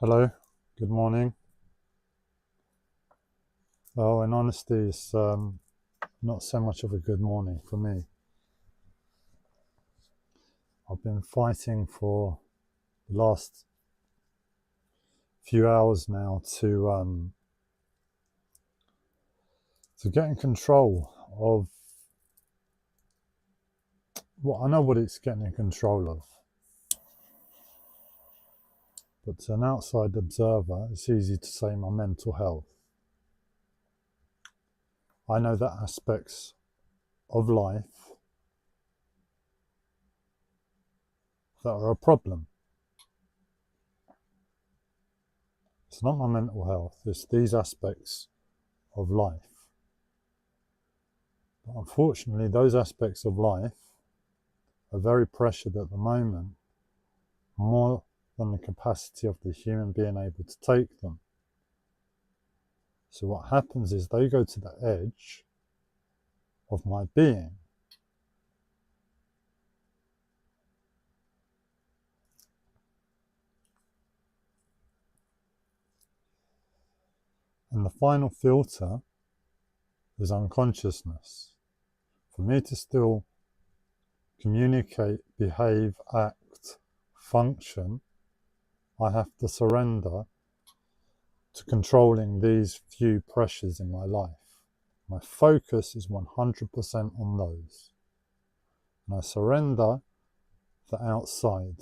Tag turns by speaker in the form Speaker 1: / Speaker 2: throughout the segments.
Speaker 1: Hello, good morning. Oh, in honesty, it's not so much of a good morning for me. I've been fighting for the last few hours now to get in control of I know what it's getting in control of, but to an outside observer, it's easy to say my mental health. I know that aspects of life that are a problem. It's not my mental health, it's these aspects of life. But unfortunately, those aspects of life are very pressured at the moment, more than the capacity of the human being able to take them. So what happens is they go to the edge of my being. And the final filter is unconsciousness. For me to still communicate, behave, act, function, I have to surrender to controlling these few pressures in my life. My focus is 100% on those. And I surrender the outside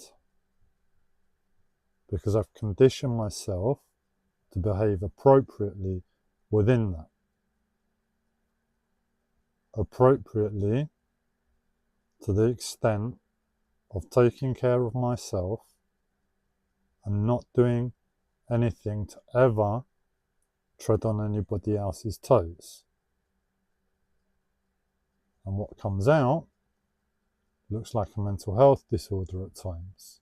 Speaker 1: because I've conditioned myself to behave appropriately within that. Appropriately to the extent of taking care of myself and not doing anything to ever tread on anybody else's toes. And what comes out looks like a mental health disorder at times.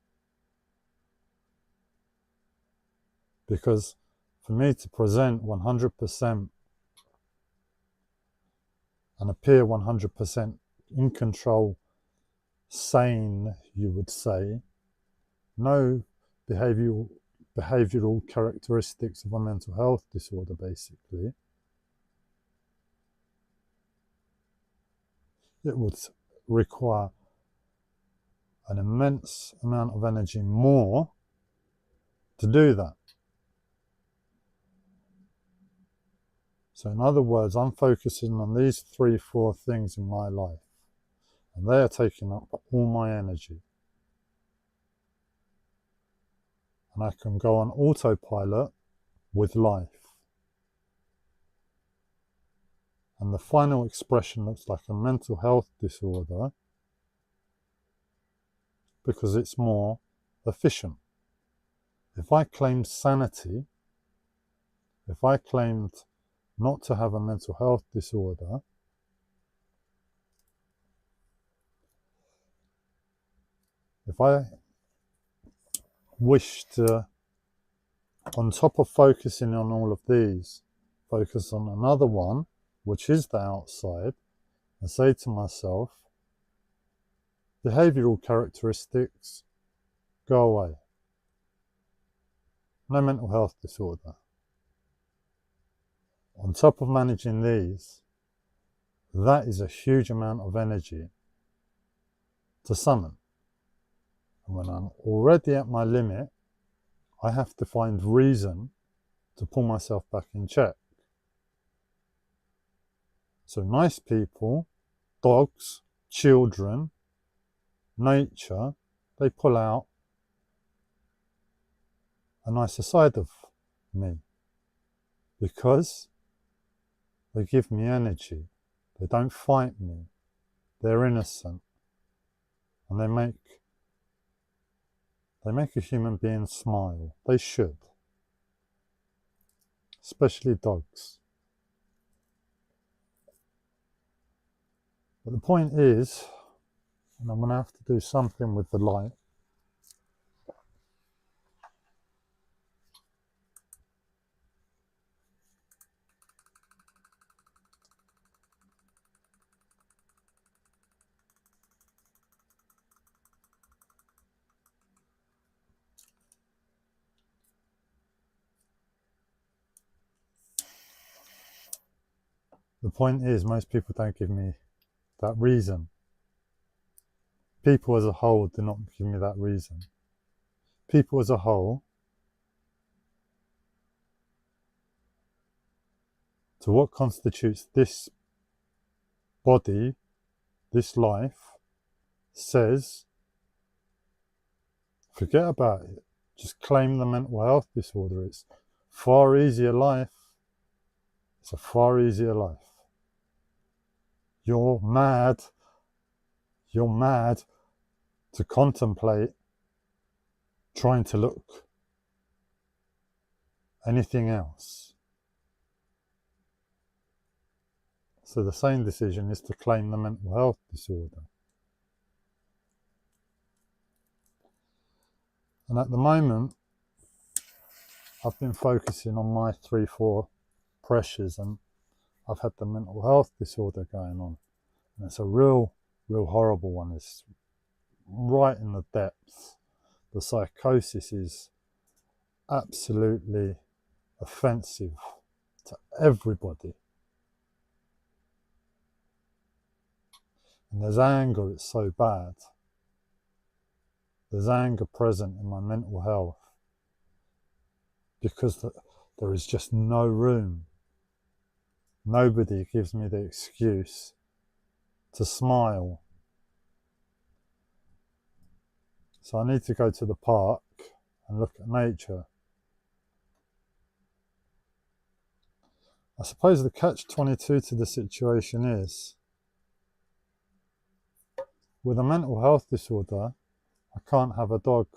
Speaker 1: Because for me to present 100% and appear 100% in control, sane, you would say, no behavioral characteristics of a mental health disorder, basically, it would require an immense amount of energy more to do that. So in other words, I'm focusing on these 3-4 things in my life, and they are taking up all my energy. And I can go on autopilot with life. And the final expression looks like a mental health disorder because it's more efficient. If I claimed sanity, if I claimed not to have a mental health disorder, if I wish to, on top of focusing on all of these, focus on another one, which is the outside, and say to myself, behavioral characteristics, go away. No mental health disorder. On top of managing these, that is a huge amount of energy to summon. And when I'm already at my limit, I have to find reason to pull myself back in check. So nice people, dogs, children, nature, they pull out a nicer side of me because they give me energy. They don't fight me. They're innocent. And they make a human being smile. They should. Especially dogs. But the point is, and I'm going to have to do something with the light. The point is, most people don't give me that reason. People as a whole do not give me that reason. People as a whole, to what constitutes this body, this life, says, forget about it. Just claim the mental health disorder. It's far easier life. It's a far easier life. You're mad. You're mad to contemplate trying to look anything else. So the same decision is to claim the mental health disorder. And at the moment, I've been focusing on my 3-4 pressures, and I've had the mental health disorder going on. And it's a real horrible one. It's right in the depths. The psychosis is absolutely offensive to everybody. And there's anger, it's so bad. There's anger present in my mental health because there is just no room. Nobody gives me the excuse to smile. So I need to go to the park and look at nature. I suppose the catch-22 to the situation is, with a mental health disorder, I can't have a dog.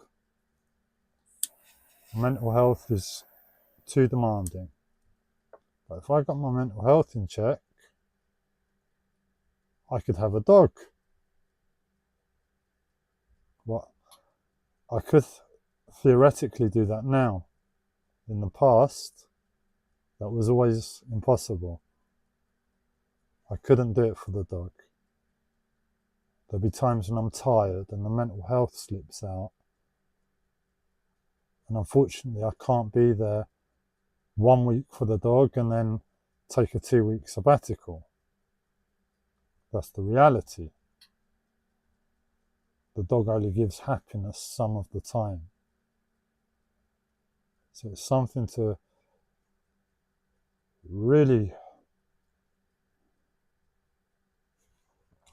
Speaker 1: Mental health is too demanding. But if I got my mental health in check, I could have a dog. What? I could theoretically do that now. In the past, that was always impossible. I couldn't do it for the dog. There'll be times when I'm tired and the mental health slips out. And unfortunately, I can't be there 1 week for the dog and then take a 2-week sabbatical. That's the reality. The dog only gives happiness some of the time. So it's something to really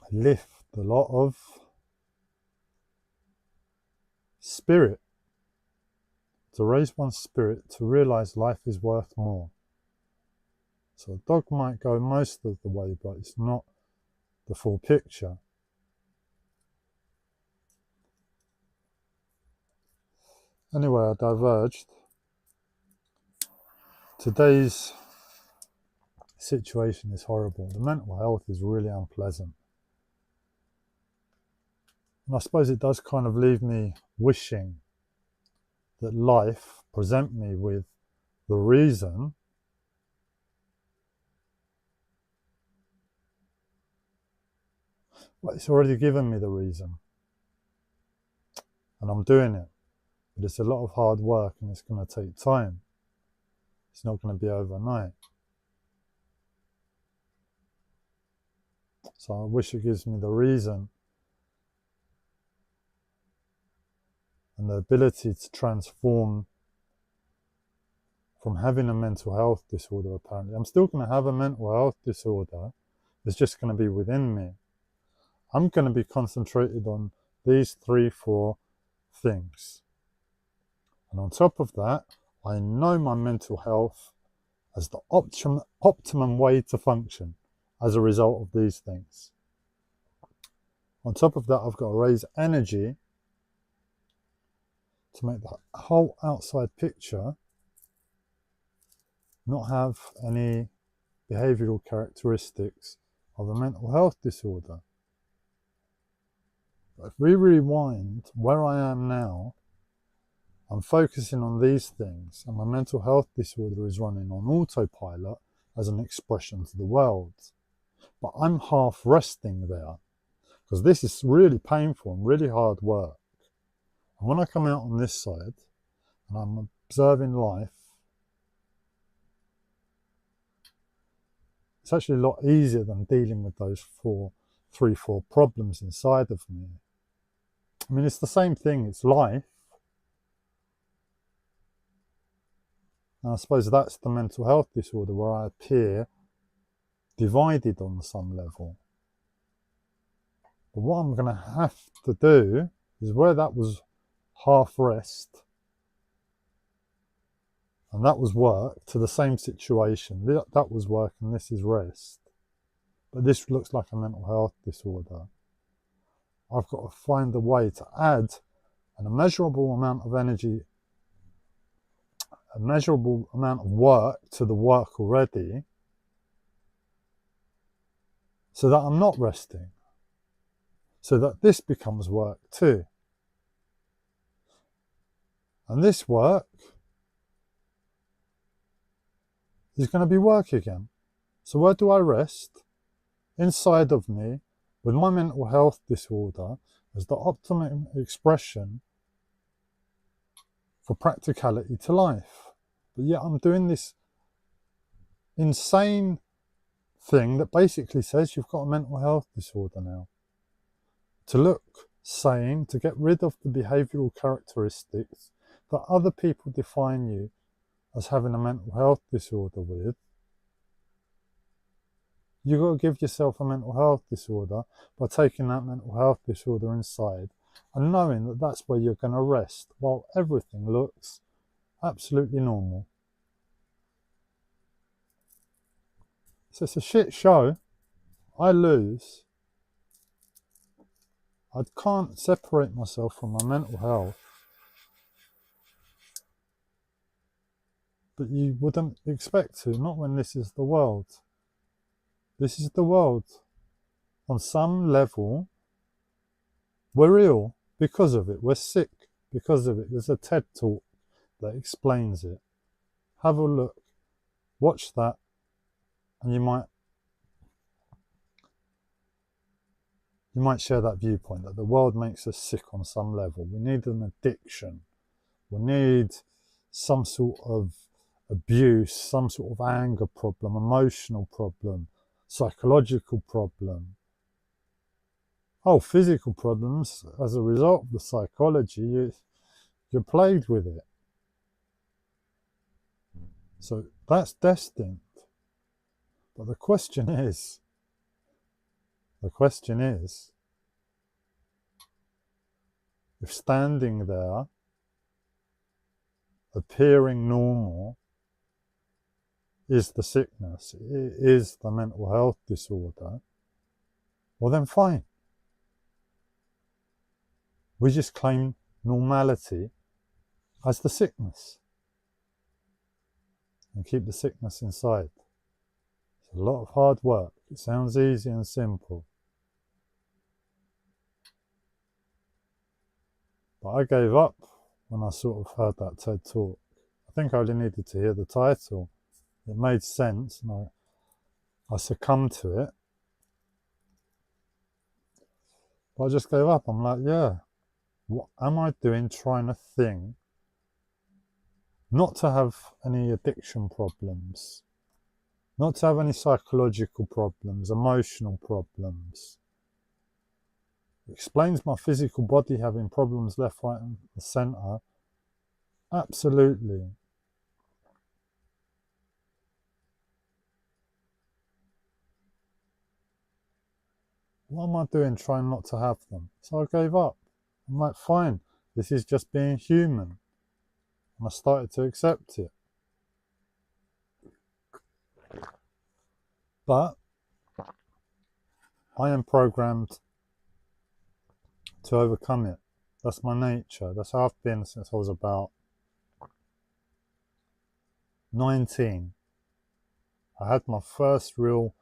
Speaker 1: lift a lot of spirit, to raise one's spirit, to realize life is worth more. So a dog might go most of the way, but it's not the full picture. Anyway, I diverged. Today's situation is horrible. The mental health is really unpleasant. And I suppose it does kind of leave me wishing that life present me with the reason well, it's already given me the reason. And I'm doing it. But it's a lot of hard work and it's going to take time. It's not going to be overnight. So I wish it gives me the reason and the ability to transform from having a mental health disorder, apparently. I'm still going to have a mental health disorder. It's just going to be within me. I'm going to be concentrated on these 3-4 things. And on top of that, I know my mental health as the optimum way to function as a result of these things. On top of that, I've got to raise energy to make the whole outside picture not have any behavioural characteristics of a mental health disorder. But if we rewind where I am now, I'm focusing on these things, and my mental health disorder is running on autopilot as an expression to the world. But I'm half resting there, because this is really painful and really hard work. And when I come out on this side, and I'm observing life, It's actually a lot easier than dealing with those 3-4 problems inside of me. I mean, it's the same thing, it's life. And I suppose that's the mental health disorder, where I appear divided on some level. But what I'm going to have to do is, where that was half rest, and that was work, to the same situation. That was work and this is rest. But this looks like a mental health disorder. I've got to find a way to add an immeasurable amount of energy, a measurable amount of work to the work already, so that I'm not resting. So that this becomes work too. And this work is going to be work again. So where do I rest? Inside of me, with my mental health disorder as the optimum expression for practicality to life. But yet I'm doing this insane thing that basically says you've got a mental health disorder now. To look sane, to get rid of the behavioural characteristics that other people define you as having a mental health disorder with, you've got to give yourself a mental health disorder by taking that mental health disorder inside and knowing that that's where you're going to rest while everything looks absolutely normal. So it's a shit show. I lose. I can't separate myself from my mental health. But you wouldn't expect to, not when this is the world. This is the world. On some level, we're ill because of it. We're sick because of it. There's a TED talk that explains it. Have a look, watch that, and you might share that viewpoint that the world makes us sick on some level. We need an addiction. We need some sort of abuse, some sort of anger problem, emotional problem, psychological problem. Oh, physical problems as a result of the psychology, you're plagued with it. So that's destined. But the question is, if standing there, appearing normal, is the sickness, is the mental health disorder, well then fine. We just claim normality as the sickness and keep the sickness inside. It's a lot of hard work. It sounds easy and simple. But I gave up when I sort of heard that TED talk. I think I only needed to hear the title. It made sense and I succumbed to it. But I just gave up. I'm like, yeah, what am I doing trying a thing not to have any addiction problems, not to have any psychological problems, emotional problems? It explains my physical body having problems left, right and the centre. Absolutely. What am I doing trying not to have them? So I gave up. I'm like, fine, this is just being human. And I started to accept it. But I am programmed to overcome it. That's my nature. That's how I've been since I was about 19. I had my first real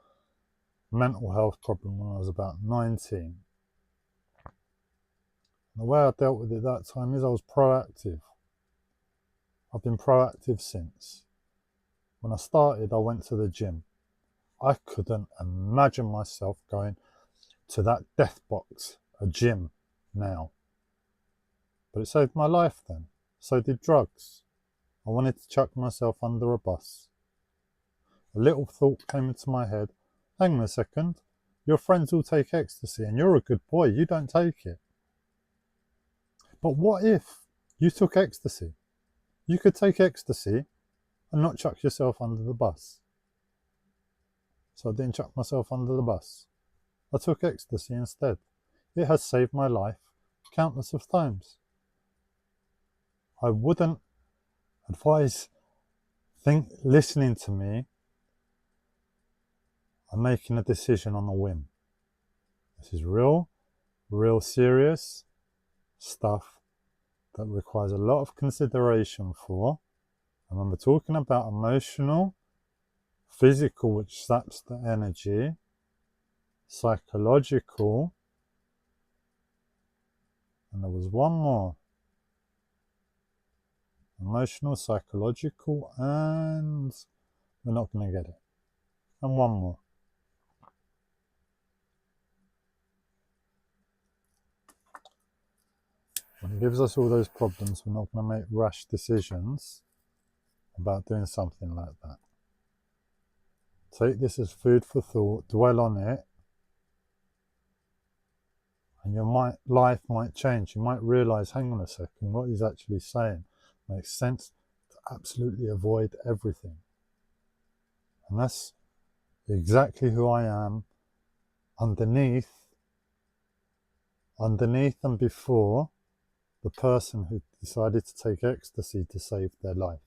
Speaker 1: mental health problem when I was about 19. And the way I dealt with it that time is I was proactive. I've been proactive since. When I started, I went to the gym. I couldn't imagine myself going to that death box, a gym, now. But it saved my life then. So did drugs. I wanted to chuck myself under a bus. A little thought came into my head, hang on a second, your friends all take ecstasy and you're a good boy, you don't take it. But what if you took ecstasy? You could take ecstasy and not chuck yourself under the bus. So I didn't chuck myself under the bus. I took ecstasy instead. It has saved my life countless of times. I wouldn't advise listening to me and making a decision on a whim. This is real serious stuff that requires a lot of consideration for. And when we're talking about emotional, physical, which saps the energy, psychological, and there was one more. Emotional, psychological, and we're not going to get it. And one more. When it gives us all those problems, we're not going to make rash decisions about doing something like that. Take this as food for thought, dwell on it, and your life might change. You might realise, hang on a second, what he's actually saying makes sense to absolutely avoid everything. And that's exactly who I am underneath and before the person who decided to take ecstasy to save their life.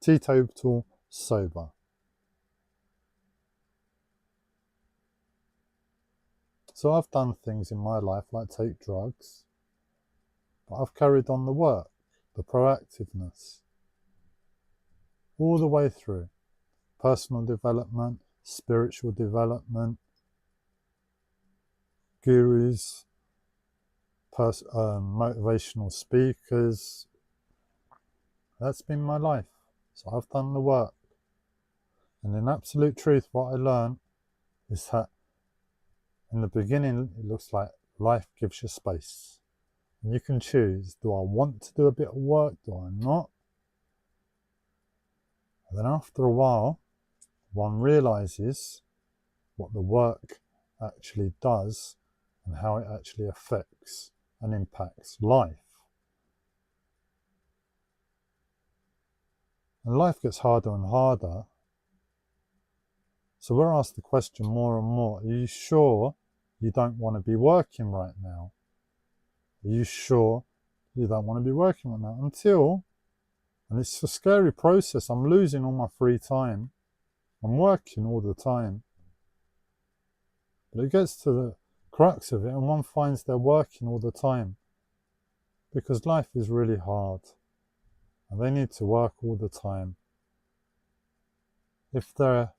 Speaker 1: Teetotal, sober. So I've done things in my life like take drugs, but I've carried on the work, the proactiveness, all the way through. Personal development, spiritual development, gurus, motivational speakers. That's been my life. So I've done the work. And in absolute truth, what I learned is that in the beginning, it looks like life gives you space. And you can choose, do I want to do a bit of work? Do I not? And then after a while, one realizes what the work actually does and how it actually affects and impacts life. And life gets harder and harder. So we're asked the question more and more, are you sure you don't want to be working right now? Are you sure you don't want to be working right now? Until, and it's a scary process, I'm losing all my free time. I'm working all the time. But it gets to the crux of it and one finds they're working all the time because life is really hard and they need to work all the time. If they're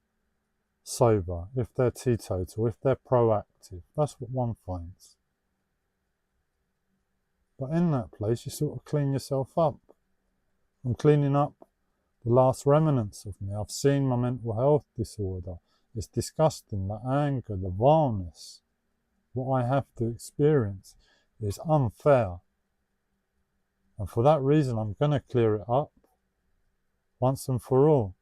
Speaker 1: sober, if they're teetotal, if they're proactive, that's what one finds. But in that place, you sort of clean yourself up. I'm cleaning up the last remnants of me. I've seen my mental health disorder. It's disgusting, the anger, the vileness. What I have to experience is unfair. And for that reason, I'm going to clear it up once and for all.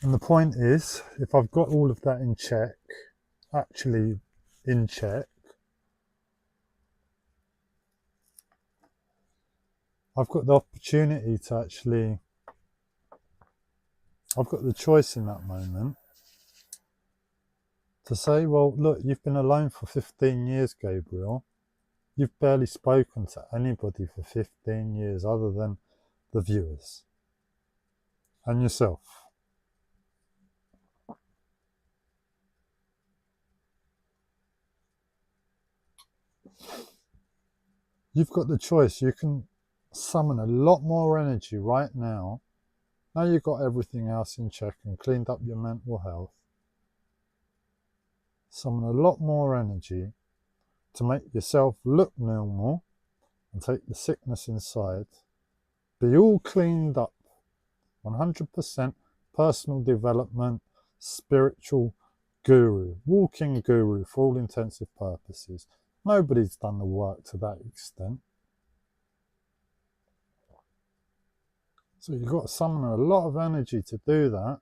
Speaker 1: And the point is, if I've got all of that in check, actually in check, I've got the opportunity to actually, I've got the choice in that moment to say, well, look, you've been alone for 15 years, Gabriel. You've barely spoken to anybody for 15 years other than the viewers and yourself. You've got the choice. You can summon a lot more energy right now. Now you've got everything else in check and cleaned up your mental health. Summon a lot more energy to make yourself look normal and take the sickness inside. Be all cleaned up. 100% personal development, spiritual guru, walking guru for all intensive purposes. Nobody's done the work to that extent. So you've got to summon a lot of energy to do that.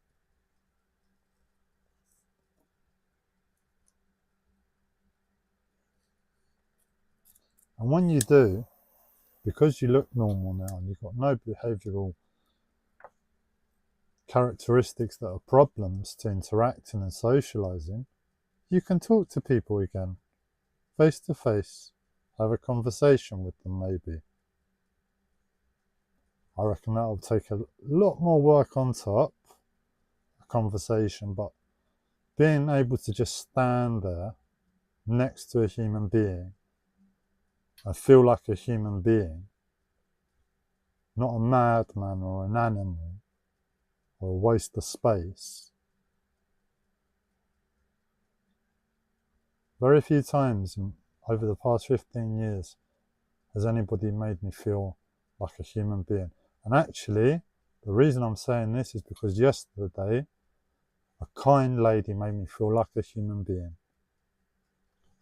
Speaker 1: And when you do, because you look normal now and you've got no behavioural characteristics that are problems to interacting and socialising, you can talk to people again, face to face, have a conversation with them maybe. I reckon that'll take a lot more work on top, a conversation, but being able to just stand there next to a human being and feel like a human being, not a madman or an animal or a waste of space. Very few times over the past 15 years has anybody made me feel like a human being. And actually, the reason I'm saying this is because yesterday, a kind lady made me feel like a human being.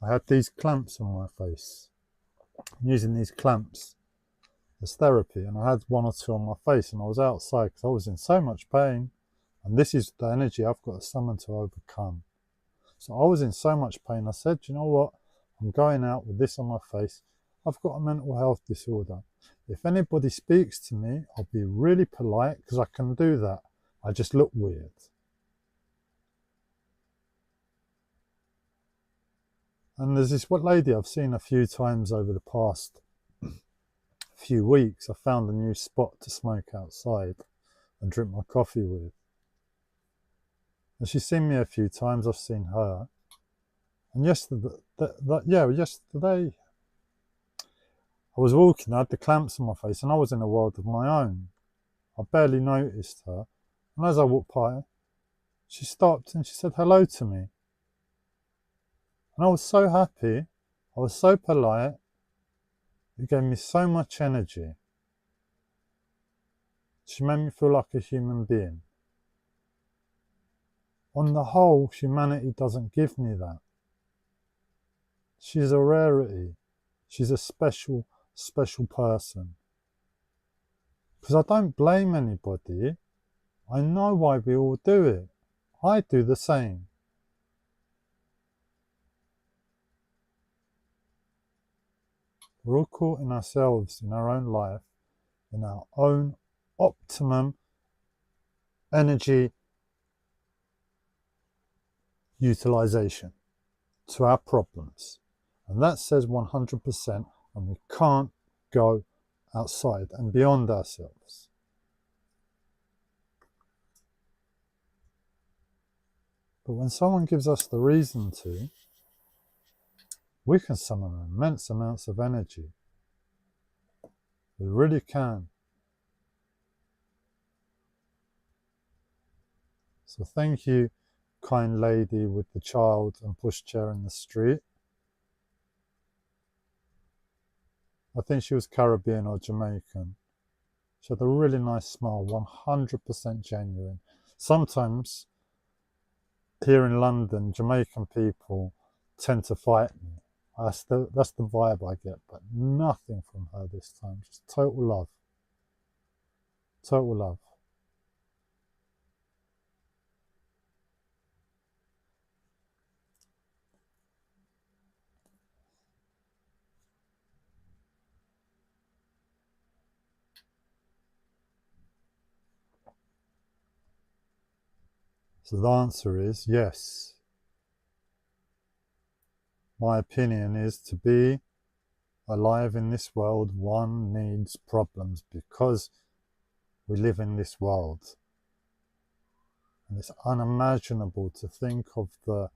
Speaker 1: I had these clamps on my face. I'm using these clamps as therapy, and I had one or two on my face, and I was outside because I was in so much pain, and this is the energy I've got to summon to overcome. So I was in so much pain, I said, you know what, I'm going out with this on my face. I've got a mental health disorder. If anybody speaks to me, I'll be really polite because I can do that. I just look weird. And there's this lady I've seen a few times over the past few weeks. I found a new spot to smoke outside and drink my coffee with. And she's seen me a few times, I've seen her. And yesterday, I was walking, I had the clamps on my face, and I was in a world of my own. I barely noticed her. And as I walked by, she stopped and she said hello to me. And I was so happy, I was so polite, it gave me so much energy. She made me feel like a human being. On the whole, humanity doesn't give me that. She's a rarity. She's a special person. Because I don't blame anybody. I know why we all do it. I do the same. We're all caught in ourselves, in our own life, in our own optimum energy utilization to our problems. And that says 100%, and we can't go outside and beyond ourselves. But when someone gives us the reason to, we can summon immense amounts of energy. We really can. So thank you, kind lady with the child and pushchair in the street. I think she was Caribbean or Jamaican. She had a really nice smile, 100% genuine. Sometimes here in London, Jamaican people tend to fight me. That's the vibe I get, but nothing from her this time. Just total love. Total love. So the answer is yes. My opinion is to be alive in this world, one needs problems because we live in this world. And it's unimaginable to think of the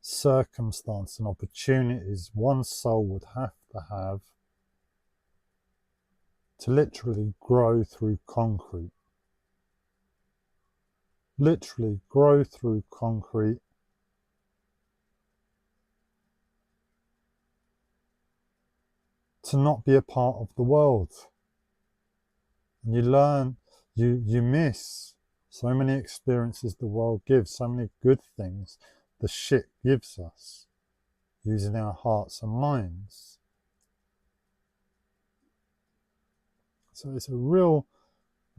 Speaker 1: circumstance and opportunities one soul would have to literally grow through concrete. Literally grow through concrete. To not be a part of the world. And you learn, you miss so many experiences the world gives, so many good things the shit gives us, using our hearts and minds. So it's a real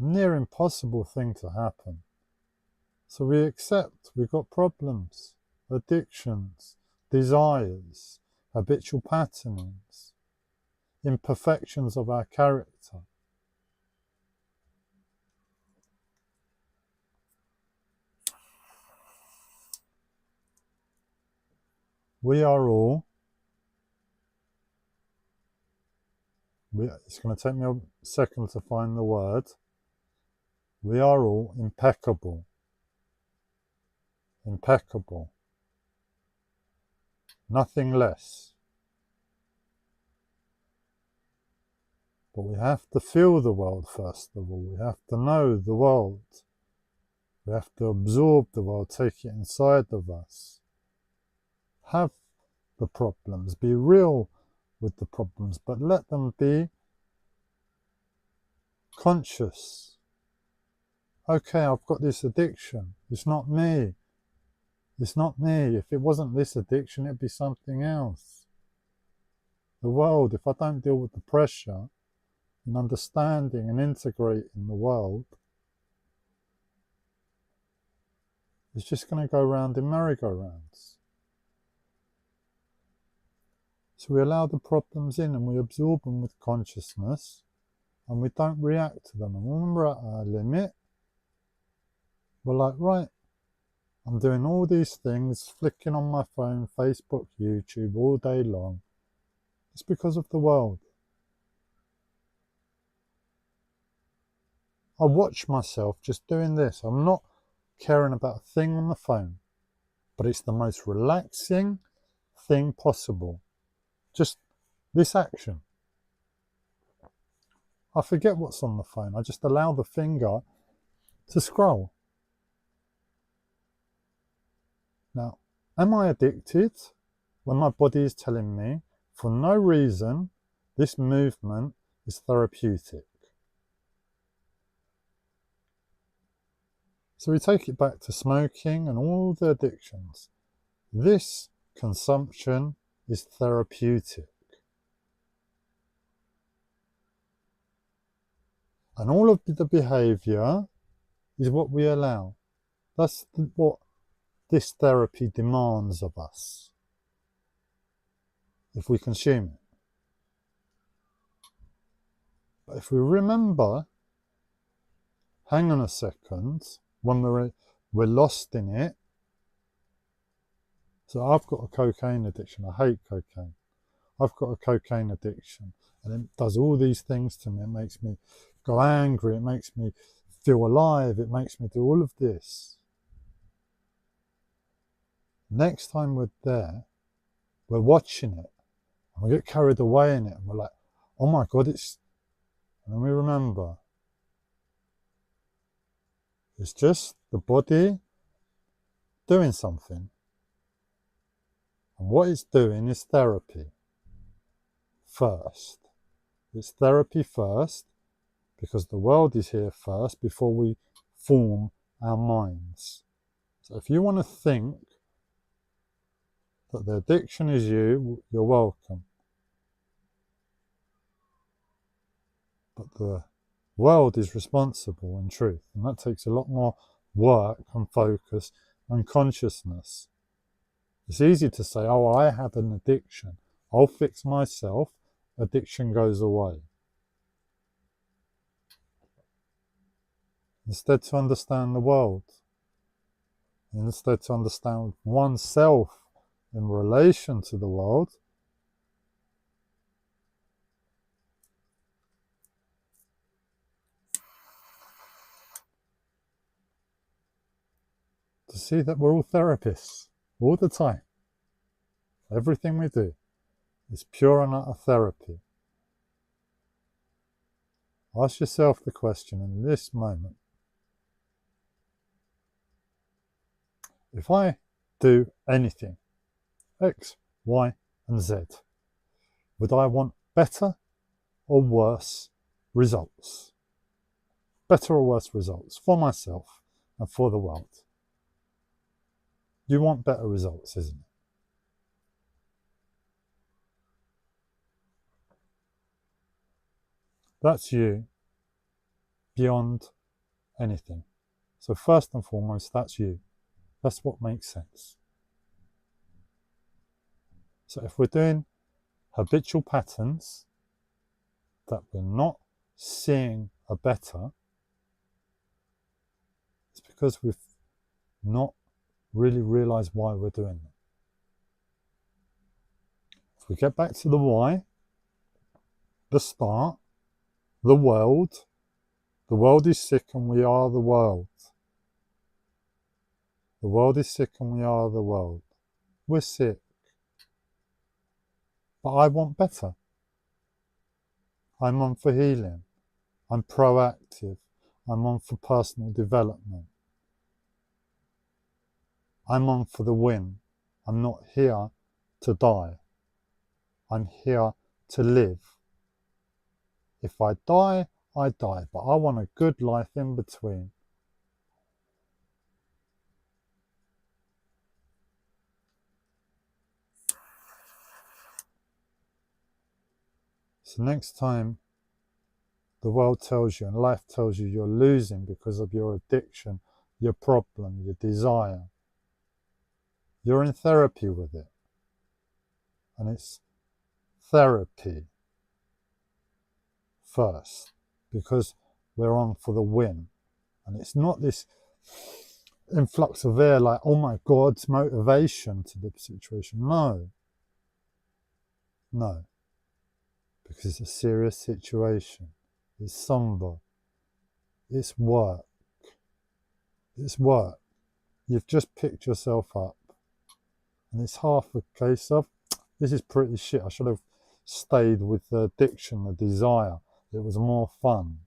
Speaker 1: near impossible thing to happen. So we accept we've got problems, addictions, desires, habitual patternings, imperfections of our character. We are all, it's going to take me a second to find the word, we are all impeccable. Impeccable. Nothing less. But we have to feel the world first of all. We have to know the world. We have to absorb the world, take it inside of us. Have the problems, be real with the problems, but let them be conscious. Okay, I've got this addiction. It's not me. It's not me. If it wasn't this addiction, it'd be something else. The world, if I don't deal with the pressure and understanding and integrating the world, it's just going to go round in merry-go-rounds. So we allow the problems in and we absorb them with consciousness and we don't react to them. And when we're at our limit, we're like, right, I'm doing all these things, flicking on my phone, Facebook, YouTube, all day long. It's because of the world. I watch myself just doing this. I'm not caring about a thing on the phone, but it's the most relaxing thing possible. Just this action. I forget what's on the phone. I just allow the finger to scroll. Now, am I addicted when my body is telling me for no reason this movement is therapeutic? So we take it back to smoking and all the addictions. This consumption is therapeutic. And all of the behaviour is what we allow. That's what this therapy demands of us, if we consume it. But if we remember, hang on a second, when we're lost in it. So I've got a cocaine addiction. I hate cocaine. I've got a cocaine addiction. And it does all these things to me. It makes me go angry. It makes me feel alive. It makes me do all of this. Next time we're there, we're watching it. And we get carried away in it. And we're like, oh my God, it's... And then we remember, it's just the body doing something. And what it's doing is therapy first. It's therapy first because the world is here first before we form our minds. So if you want to think that the addiction is you, you're welcome. But the world is responsible in truth, and that takes a lot more work and focus and consciousness. It's easy to say, oh, I have an addiction. I'll fix myself. Addiction goes away. Instead, to understand the world. Instead, to understand oneself in relation to the world. To see that we're all therapists all the time. Everything we do is pure and utter therapy. Ask yourself the question in this moment. If I do anything, X, Y, and Z, would I want better or worse results? Better or worse results for myself and for the world? You want better results, isn't it? That's you beyond anything. So first and foremost, that's you. That's what makes sense. So if we're doing habitual patterns that we're not seeing are better, it's because we've not really realized why we're doing it. If we get back to the why, the start, the world is sick and we are the world. The world is sick and we are the world. We're sick. But I want better. I'm on for healing. I'm proactive. I'm on for personal development. I'm on for the win. I'm not here to die. I'm here to live. If I die, I die, but I want a good life in between. So next time the world tells you and life tells you you're losing because of your addiction, your problem, your desire, you're in therapy with it. And it's therapy first, because we're on for the win. And it's not this influx of air like, oh my God, motivation to the situation. No, because it's a serious situation. It's somber. It's work. You've just picked yourself up. And it's half a case of, this is pretty shit. I should have stayed with the addiction, the desire. It was more fun.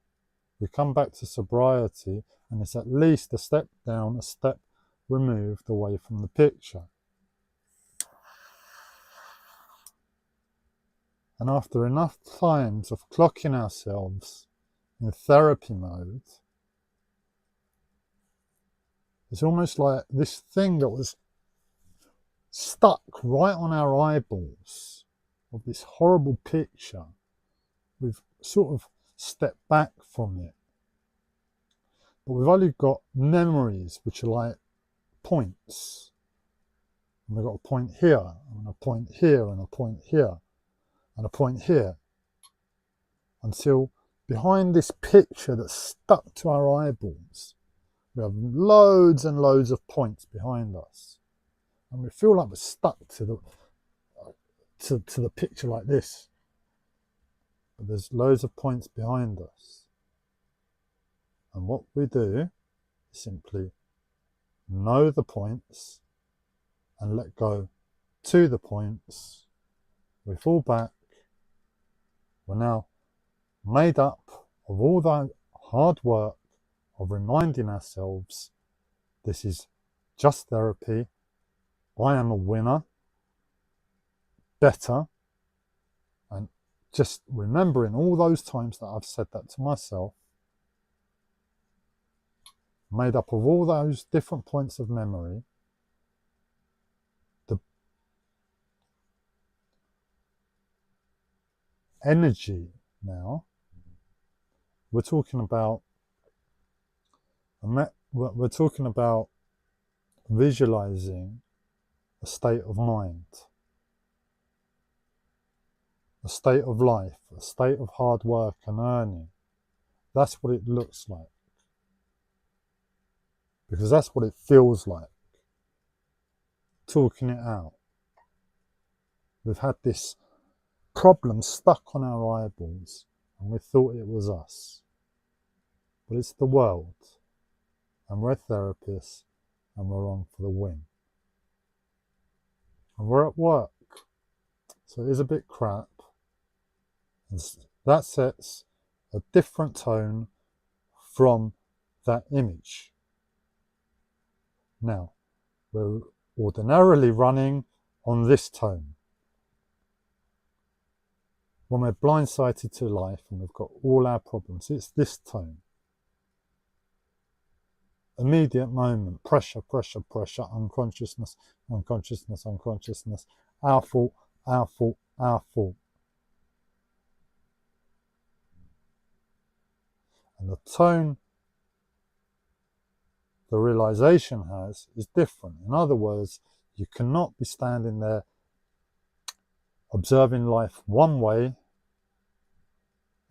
Speaker 1: We come back to sobriety and it's at least a step down, a step removed away from the picture. And after enough times of clocking ourselves in therapy mode, it's almost like this thing that was stuck right on our eyeballs of this horrible picture. We've sort of stepped back from it. But we've only got memories which are like points. And we've got a point here, and a point here, and a point here, and a point here. Until behind this picture that's stuck to our eyeballs, we have loads and loads of points behind us. And we feel like we're stuck to the picture like this. But there's loads of points behind us. And what we do is simply know the points and let go to the points. We fall back. We're now made up of all that hard work of reminding ourselves this is just therapy. I am a winner. Better. And just remembering all those times that I've said that to myself, made up of all those different points of memory, the energy now, we're talking about visualizing a state of mind, a state of life, a state of hard work and earning. That's what it looks like. Because that's what it feels like. Talking it out. We've had this problem stuck on our eyeballs and we thought it was us. But it's the world. And we're therapists and we're on for the win. And we're at work. So it is a bit crap. And that sets a different tone from that image. Now, we're ordinarily running on this tone. When we're blindsided to life and we've got all our problems, it's this tone. Immediate moment, pressure, unconsciousness, our fault. And the tone the realization has is different. In other words, you cannot be standing there observing life one way,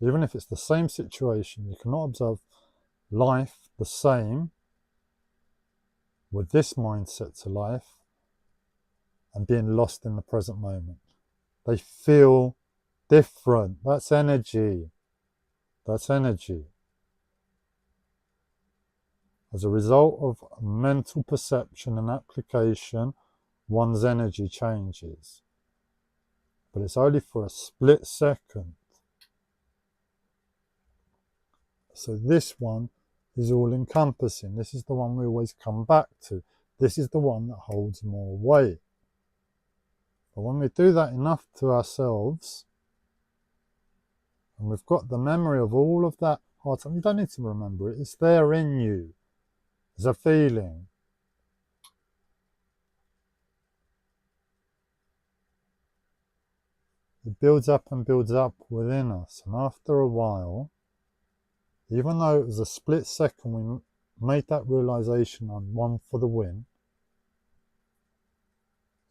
Speaker 1: even if it's the same situation. You cannot observe life the same with this mindset to life and being lost in the present moment. They feel different. That's energy. That's energy. As a result of mental perception and application, one's energy changes. But it's only for a split second. So this one is all-encompassing. This is the one we always come back to. This is the one that holds more weight. But when we do that enough to ourselves, and we've got the memory of all of that hard time, you don't need to remember it. It's there in you. There's a feeling. It builds up and builds up within us. And after a while, even though it was a split second we made that realization on one for the win,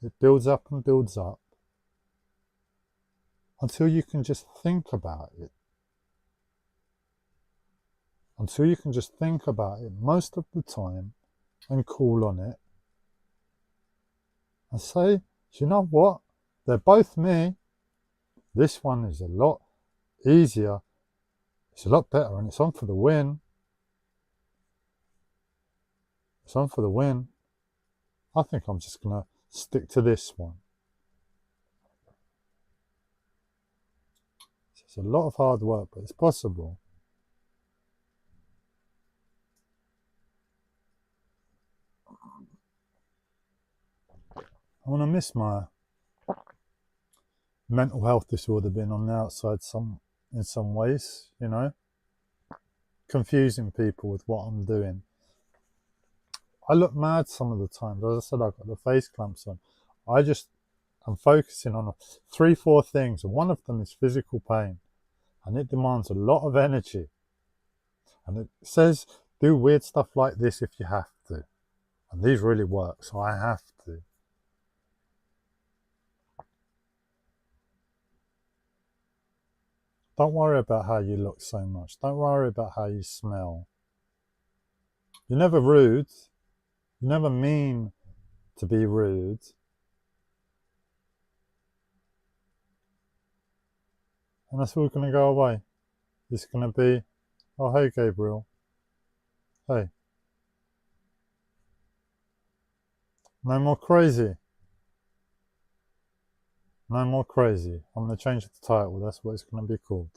Speaker 1: it builds up and builds up until you can just think about it. Until you can just think about it most of the time and call on it and say, you know what? They're both me. This one is a lot easier. It's a lot better and it's on for the win. It's on for the win. I think I'm just going to stick to this one. It's a lot of hard work, but it's possible. I want to miss my mental health disorder being on the outside in some ways, you know, confusing people with what I'm doing. I look mad some of the times. As I said, I've got the face clamps on. I'm focusing on 3-4 things, and one of them is physical pain, and it demands a lot of energy. And it says do weird stuff like this if you have to, and these really work, so I have to. Don't worry about how you look so much. Don't worry about how you smell. You're never rude. You never mean to be rude. And that's all going to go away. It's going to be, oh, hey, Gabriel. Hey. No more crazy. No more crazy. I'm going to change the title. That's what it's going to be called.